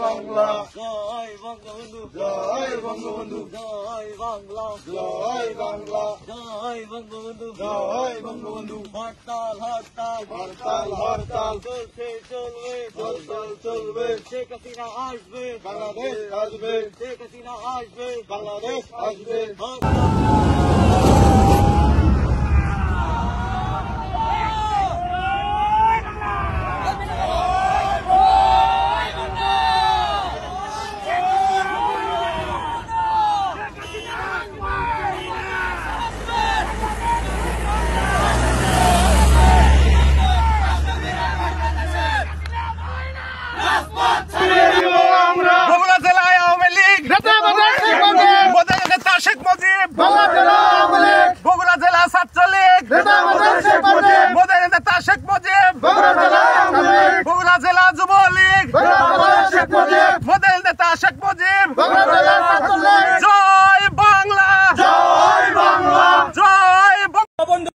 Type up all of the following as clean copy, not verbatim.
বাংলা, জয় বঙ্গবন্ধু, জয় বঙ্গবন্ধু, জয় বাংলা, জয় বাংলা, জয় বঙ্গবন্ধু, জয় বঙ্গবন্ধু। হরতাল হরতাল হরতাল হরতাল চলছে চলবে, হরতাল চলবে, শেখ হাসিনা আসবে, বাংলাদেশ আসবে, শেখ হাসিনা আসবে, বাংলাদেশ আসবে। বগুড়া জেলায় আওয়ামী লীগ মোদের নেতা শেখ মুজিব, বগুড়া জেলা ছাত্রলীগ মোদের নেতা শেখ মুজিব, বগুড়া জেলা যুবলীগ মোদের নেতা শেখ মুজিব। জয় বাংলা, জয় বাংলা, জয় বঙ্গবন্ধু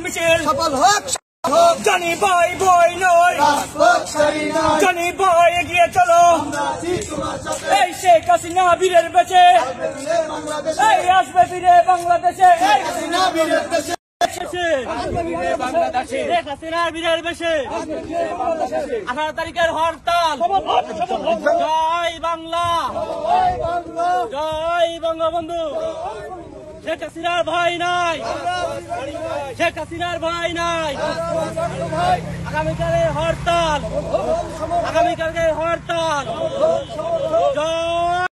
মিছিল সফল হোক, জানি ভাই বই নয়, রাজপথ সারি নয়, জানি ভাই এগিয়ে চলো, আছি তোমার সাথে, এই শেখ হাসিনা বীরের বেঁচে, ফিরে বাংলাদেশে, এই আসবে ফিরে বাংলাদেশে, এই হাসিনা বীরের দেশে, বাংলাদেশে শেখ হাসিনার বীরের বেশে 18 তারিখের হরতাল। জয় বাংলা, জয় বঙ্গবন্ধু। শেখ হাসিনার ভয় নাই, শেখ হাসিনার ভয় নাই। আগামীকালের হরতাল, আগামীকালকে হরতাল। জয়